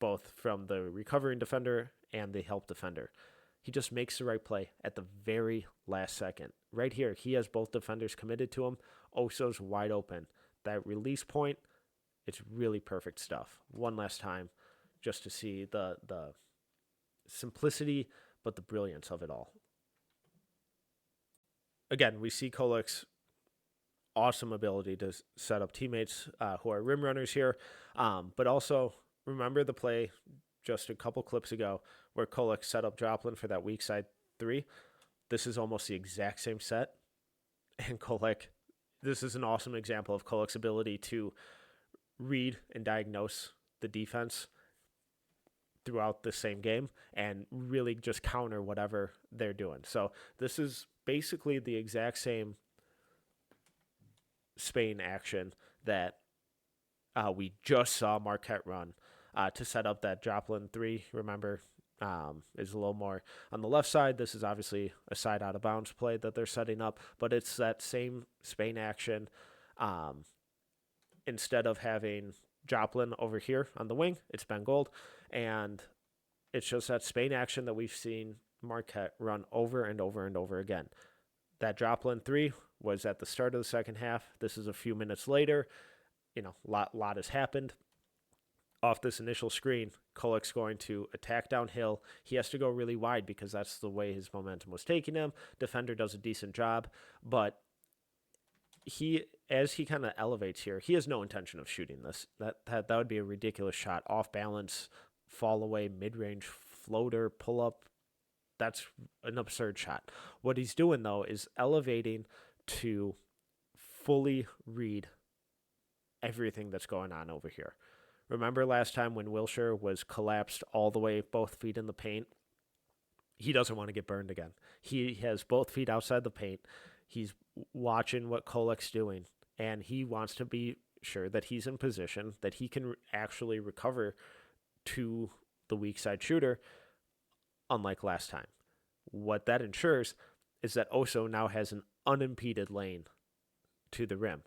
both from the recovering defender and the help defender. He just makes the right play at the very last second. Right here, he has both defenders committed to him. Oso's wide open. That release point, it's really perfect stuff. One last time, just to see the simplicity, but the brilliance of it all. Again, we see Kolek's awesome ability to set up teammates who are rim runners here, but also remember the play just a couple clips ago where Kolek set up Joplin for that weak side three. This is almost the exact same set. And Kolek, this is an awesome example of Kolek's ability to read and diagnose the defense throughout the same game and really just counter whatever they're doing. So this is basically the exact same Spain action that we just saw Marquette run to set up that Joplin three. Remember, is a little more on the left side. This is obviously a side out of bounds play that they're setting up, but it's that same Spain action. Instead of having Joplin over here on the wing, it's Ben Gold, and it's just that Spain action that we've seen Marquette run over and over and over again. That Joplin three was at the start of the second half. This is a few minutes later. Lot has happened. Off this initial screen, Kolek's going to attack downhill. He has to go really wide because that's the way his momentum was taking him. Defender does a decent job, but he as he kind of elevates here, he has no intention of shooting this. That would be a ridiculous shot. Off balance, fall away, mid range floater, pull up. That's an absurd shot. What he's doing though is elevating to fully read everything that's going on over here. Remember last time when Wilshire was collapsed all the way, both feet in the paint? He doesn't want to get burned again. He has both feet outside the paint. He's watching what Kolek's doing, and he wants to be sure that he's in position, that he can actually recover to the weak side shooter, unlike last time. What that ensures is that Oso now has an unimpeded lane to the rim.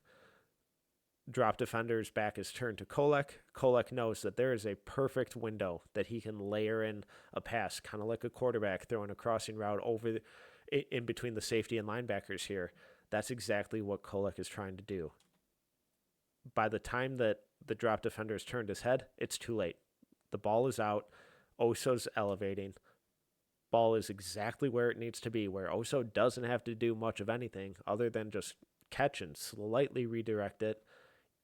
Drop defender's back is turned to Kolek. Kolek knows that there is a perfect window that he can layer in a pass, kind of like a quarterback throwing a crossing route over in between the safety and linebackers here. That's exactly what Kolek is trying to do. By the time that the drop defender has turned his head, it's too late. The ball is out. Oso's elevating. Ball is exactly where it needs to be, where Oso doesn't have to do much of anything other than just catch and slightly redirect it.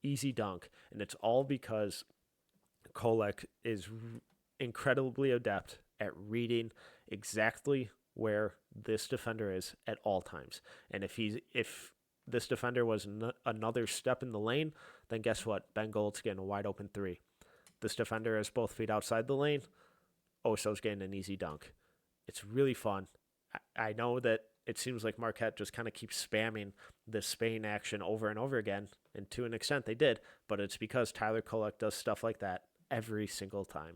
Easy dunk. And it's all because Kolek is incredibly adept at reading exactly where this defender is at all times. And if this defender was another step in the lane, then guess what? Ben Gold's getting a wide open three. This defender has both feet outside the lane. Oso's getting an easy dunk. It's really fun. I know that it seems like Marquette just kind of keeps spamming this Spain action over and over again, and to an extent they did, but it's because Tyler Kolek does stuff like that every single time.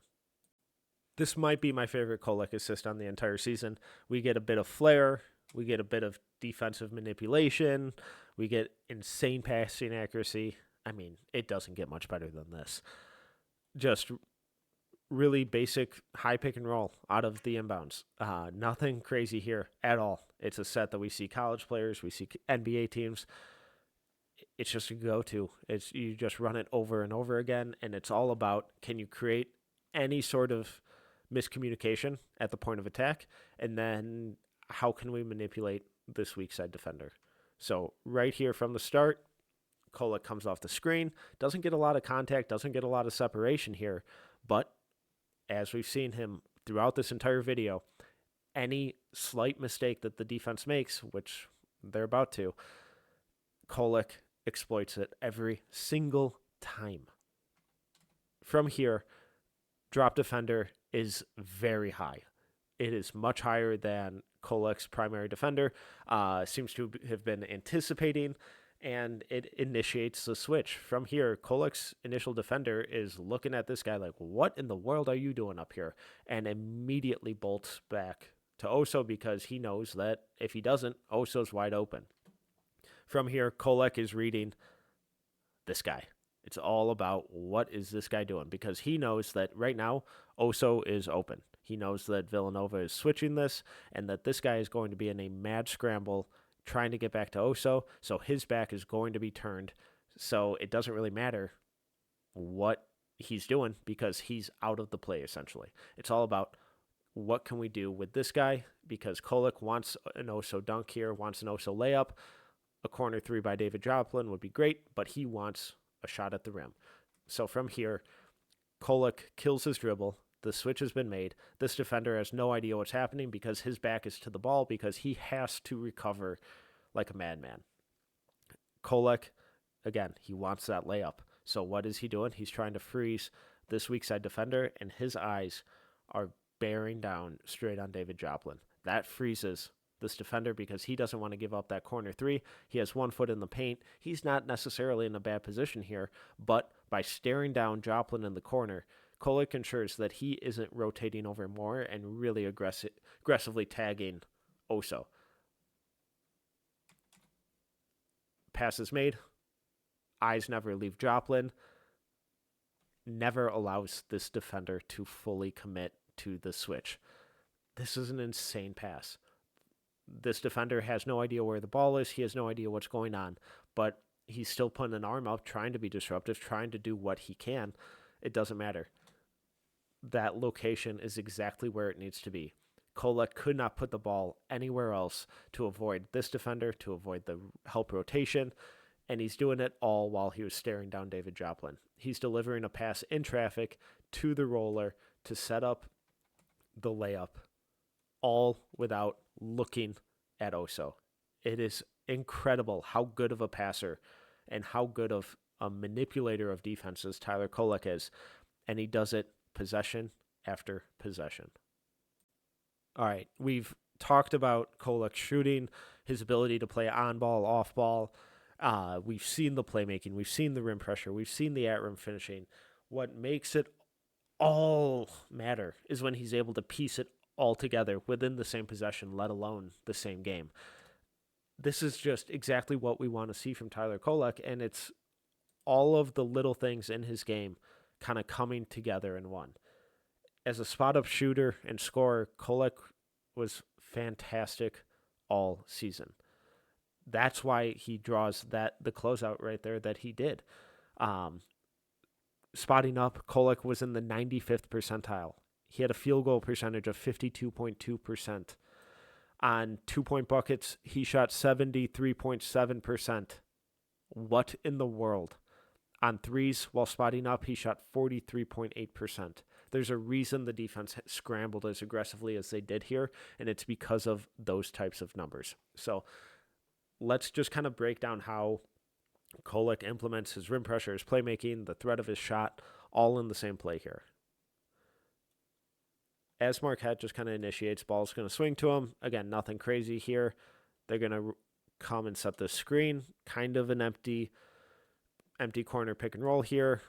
This might be my favorite Kolek assist on the entire season. We get a bit of flair, we get a bit of defensive manipulation, we get insane passing accuracy. I mean, it doesn't get much better than this. Just really basic high pick and roll out of the inbounds. Nothing crazy here at all. It's a set that we see college players, we see NBA teams. It's just a go-to. It's you just run it over and over again, and it's all about, can you create any sort of miscommunication at the point of attack, and then how can we manipulate this weak side defender? So right here from the start, Kolek comes off the screen, doesn't get a lot of contact, doesn't get a lot of separation here, but as we've seen him throughout this entire video, any slight mistake that the defense makes, which they're about to, Kolek exploits it every single time. From here, drop defender is very high. It is much higher than Kolek's primary defender. Seems to have been anticipating, and it initiates the switch. From here, Kolek's initial defender is looking at this guy like, what in the world are you doing up here? And immediately bolts back to Oso because he knows that if he doesn't, Oso's wide open. From here, Kolek is reading this guy. It's all about what is this guy doing, because he knows that right now Oso is open. He knows that Villanova is switching this and that this guy is going to be in a mad scramble trying to get back to Oso, so his back is going to be turned. So it doesn't really matter what he's doing because he's out of the play, essentially. It's all about what can we do with this guy, because Kolek wants an Oso dunk here, wants an Oso layup. A corner three by David Joplin would be great, but he wants a shot at the rim. So from here, Kolek kills his dribble. The switch has been made. This defender has no idea what's happening because his back is to the ball because he has to recover like a madman. Kolek, again, he wants that layup. So what is he doing? He's trying to freeze this weak side defender, and his eyes are bearing down straight on David Joplin. That freezes this defender because he doesn't want to give up that corner three. He has 1 foot in the paint. He's not necessarily in a bad position here, but by staring down Joplin in the corner, Kolek ensures that he isn't rotating over more and really aggressively tagging Oso. Pass is made. Eyes never leave Joplin. Never allows this defender to fully commit to the switch. This is an insane pass. This defender has no idea where the ball is. He has no idea what's going on, but he's still putting an arm out, trying to be disruptive, trying to do what he can. It doesn't matter. That location is exactly where it needs to be. Kolek could not put the ball anywhere else to avoid this defender, to avoid the help rotation. and he's doing it all while he was staring down David Joplin. He's delivering a pass in traffic to the roller to set up the layup, all without looking at Oso. It is incredible how good of a passer and how good of a manipulator of defenses Tyler Kolek is, and he does it possession after possession. All right, we've talked about Kolek shooting, his ability to play on ball, off ball. We've seen the playmaking, we've seen the rim pressure, we've seen the at rim finishing. What makes it all matter is when he's able to piece it all together within the same possession, let alone the same game. This is just exactly what we want to see from Tyler Kolek, and it's all of the little things in his game kind of coming together in one. As a spot-up shooter and scorer, Kolek was fantastic all season. That's why he draws the closeout right there that he did. Spotting up, Kolek was in the 95th percentile. He had a field goal percentage of 52.2%. On 2-point buckets, he shot 73.7%. What in the world? On threes, while spotting up, he shot 43.8%. There's a reason the defense scrambled as aggressively as they did here, and it's because of those types of numbers. So let's just kind of break down how Kolek implements his rim pressure, his playmaking, the threat of his shot, all in the same play here. As Marquette just kind of initiates, ball's going to swing to him. Again, nothing crazy here. They're going to come and set the screen, kind of an empty corner pick and roll here,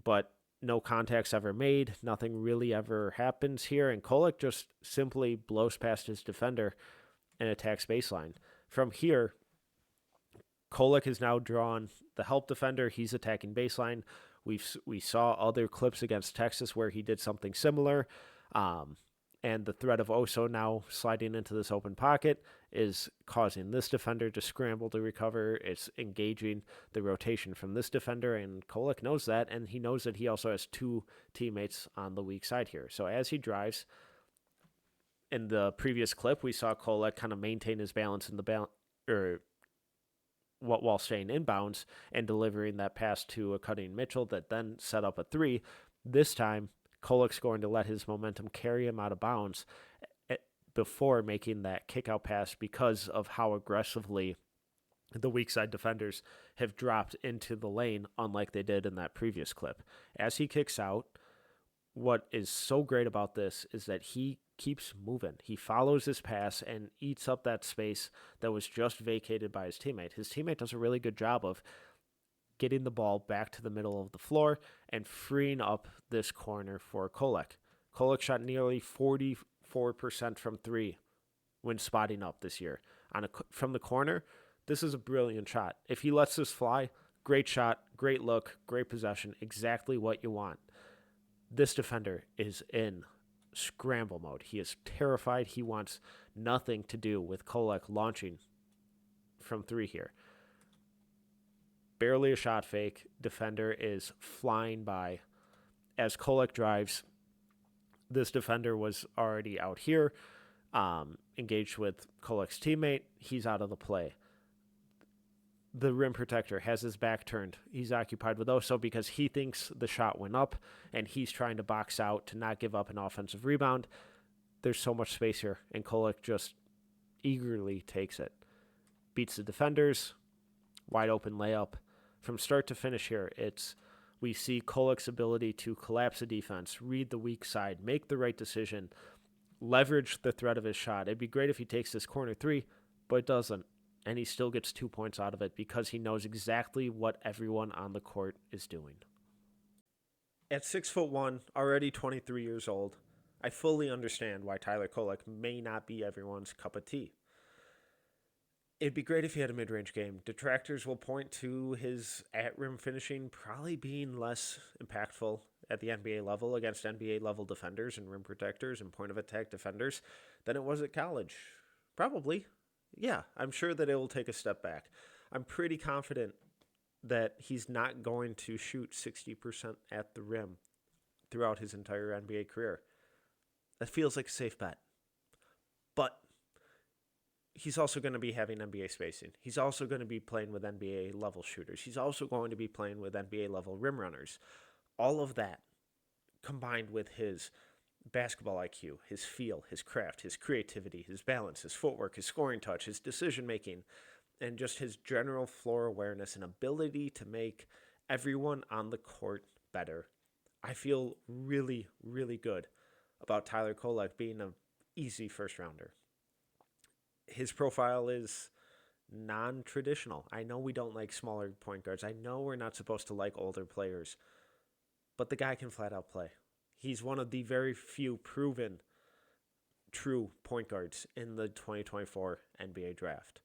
but no contacts ever made. Nothing really ever happens here, and Kolek just simply blows past his defender and attacks baseline. From here, Kolek has now drawn the help defender. He's attacking baseline. We saw other clips against Texas where he did something similar. And the threat of Oso now sliding into this open pocket is causing this defender to scramble to recover. It's engaging the rotation from this defender, and Kolek knows that, and he knows that he also has two teammates on the weak side here. So as he drives, in the previous clip, we saw Kolek kind of maintain his balance in the while staying inbounds and delivering that pass to a cutting Mitchell that then set up a three. This time, Kolek's going to let his momentum carry him out of bounds before making that kick-out pass because of how aggressively the weak side defenders have dropped into the lane, unlike they did in that previous clip. As he kicks out, what is so great about this is that he keeps moving. He follows his pass and eats up that space that was just vacated by his teammate. His teammate does a really good job of getting the ball back to the middle of the floor and freeing up this corner for Kolek. Kolek shot nearly 44% from three when spotting up this year. From the corner, this is a brilliant shot. If he lets this fly, great shot, great look, great possession, exactly what you want. This defender is in scramble mode. He is terrified. He wants nothing to do with Kolek launching from three here. Barely a shot fake. Defender is flying by. As Kolek drives, this defender was already out here, engaged with Kolek's teammate. He's out of the play. The rim protector has his back turned. He's occupied with Oso because he thinks the shot went up, and he's trying to box out to not give up an offensive rebound. There's so much space here, and Kolek just eagerly takes it. Beats the defenders. Wide open layup. From start to finish here, we see Kolek's ability to collapse a defense, read the weak side, make the right decision, leverage the threat of his shot. It'd be great if he takes this corner three, but it doesn't. And he still gets 2 points out of it because he knows exactly what everyone on the court is doing. At 6'1", already 23 years old, I fully understand why Tyler Kolek may not be everyone's cup of tea. It'd be great if he had a mid-range game. Detractors will point to his at-rim finishing probably being less impactful at the NBA level against NBA-level defenders and rim protectors and point-of-attack defenders than it was at college. Probably. Yeah, I'm sure that it will take a step back. I'm pretty confident that he's not going to shoot 60% at the rim throughout his entire NBA career. That feels like a safe bet. But he's also going to be having NBA spacing. He's also going to be playing with NBA level shooters. He's also going to be playing with NBA level rim runners. All of that combined with his basketball IQ, his feel, his craft, his creativity, his balance, his footwork, his scoring touch, his decision making, and just his general floor awareness and ability to make everyone on the court better. I feel really, really good about Tyler Kolek being an easy first rounder. His profile is non traditional. I know we don't like smaller point guards. I know we're not supposed to like older players, but the guy can flat out play. He's one of the very few proven true point guards in the 2024 NBA draft.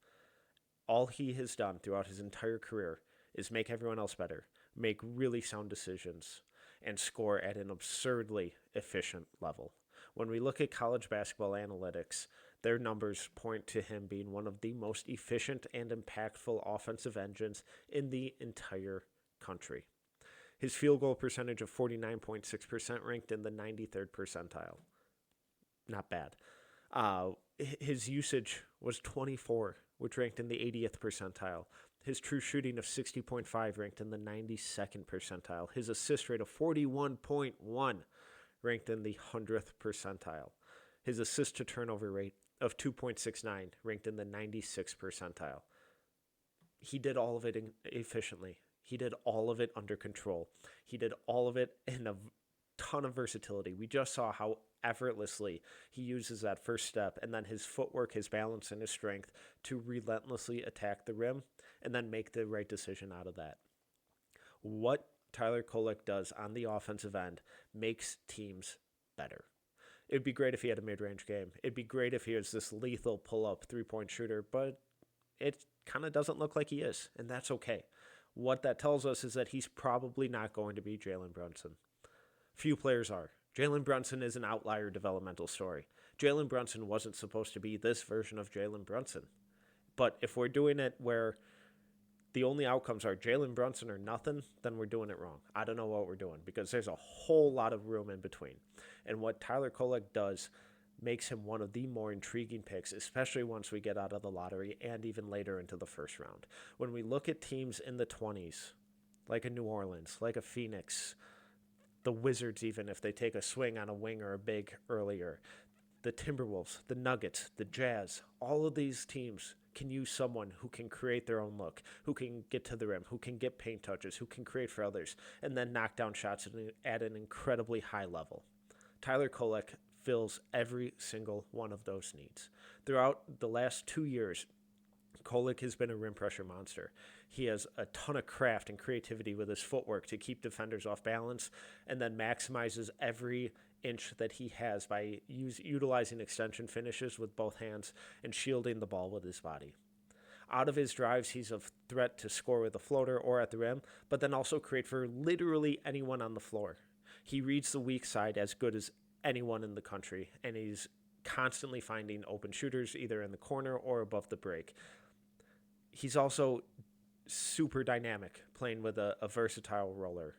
All he has done throughout his entire career is make everyone else better, make really sound decisions, and score at an absurdly efficient level. When we look at college basketball analytics, their numbers point to him being one of the most efficient and impactful offensive engines in the entire country. His field goal percentage of 49.6% ranked in the 93rd percentile. Not bad. His usage was 24, which ranked in the 80th percentile. His true shooting of 60.5 ranked in the 92nd percentile. His assist rate of 41.1 ranked in the 100th percentile. His assist to turnover rate of 2.69 ranked in the 96th percentile. He did all of it efficiently. He did all of it under control. He did all of it in a ton of versatility. We just saw how effortlessly he uses that first step, and then his footwork, his balance, and his strength to relentlessly attack the rim and then make the right decision out of that. What Tyler Kolek does on the offensive end makes teams better. It'd be great if he had a mid-range game. It'd be great if he was this lethal pull-up three-point shooter, but it kind of doesn't look like he is, and that's okay. What that tells us is that he's probably not going to be Jalen Brunson. Few players are. Jalen Brunson is an outlier developmental story. Jalen Brunson wasn't supposed to be this version of Jalen Brunson. But if we're doing it where the only outcomes are Jalen Brunson or nothing, then we're doing it wrong. I don't know what we're doing because there's a whole lot of room in between. And what Tyler Kolek does makes him one of the more intriguing picks, especially once we get out of the lottery and even later into the first round. When we look at teams in the 20s, like a New Orleans, like a Phoenix, the Wizards even, if they take a swing on a wing or a big earlier, the Timberwolves, the Nuggets, the Jazz, all of these teams can use someone who can create their own look, who can get to the rim, who can get paint touches, who can create for others, and then knock down shots at an incredibly high level. Tyler Kolek fills every single one of those needs. Throughout the last 2 years, Kolek has been a rim pressure monster. He has a ton of craft and creativity with his footwork to keep defenders off balance and then maximizes every inch that he has by utilizing extension finishes with both hands and shielding the ball with his body. Out of his drives, he's a threat to score with a floater or at the rim, but then also create for literally anyone on the floor. He reads the weak side as good as anyone in the country, and he's constantly finding open shooters either in the corner or above the break. He's also super dynamic, playing with a versatile roller.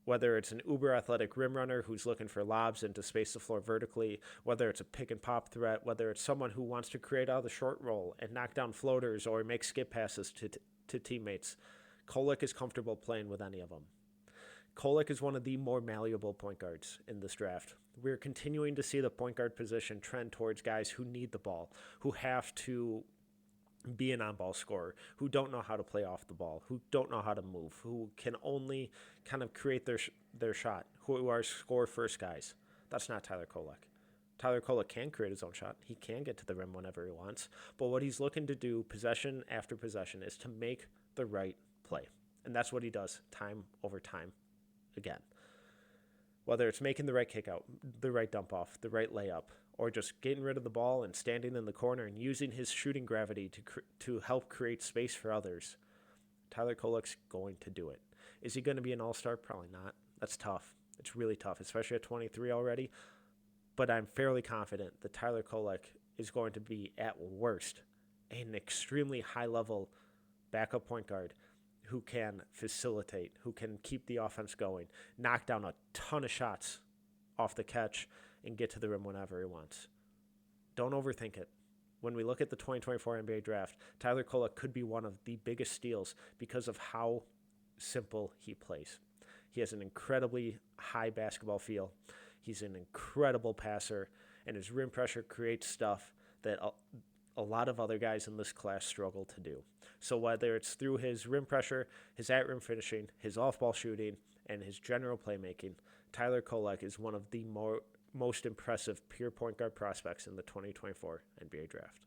Whether it's an uber athletic rim runner who's looking for lobs and to space the floor vertically, whether it's a pick and pop threat, whether it's someone who wants to create out of the short roll and knock down floaters or make skip passes to teammates, Kolek is comfortable playing with any of them. Kolek is one of the more malleable point guards in this draft. We're continuing to see the point guard position trend towards guys who need the ball, who have to be an on-ball scorer, who don't know how to play off the ball, who don't know how to move, who can only kind of create their shot, who are score-first guys. That's not Tyler Kolek. Tyler Kolek can create his own shot. He can get to the rim whenever he wants. But what he's looking to do, possession after possession, is to make the right play. And that's what he does time over time again. Whether it's making the right kick out, the right dump off, the right layup, or just getting rid of the ball and standing in the corner and using his shooting gravity to help create space for others, Tyler Kolek's going to do it. Is he going to be an all-star? Probably not. That's tough. It's really tough, especially at 23 already. But I'm fairly confident that Tyler Kolek is going to be, at worst, an extremely high-level backup point guard who can facilitate, who can keep the offense going, knock down a ton of shots off the catch, and get to the rim whenever he wants. Don't overthink it. when we look at the 2024 NBA draft, Tyler Kolek could be one of the biggest steals because of how simple he plays. He has an incredibly high basketball feel. He's an incredible passer, and his rim pressure creates stuff that a lot of other guys in this class struggle to do. So whether it's through his rim pressure, his at-rim finishing, his off-ball shooting, and his general playmaking, Tyler Kolek is one of the most impressive pure point guard prospects in the 2024 NBA draft.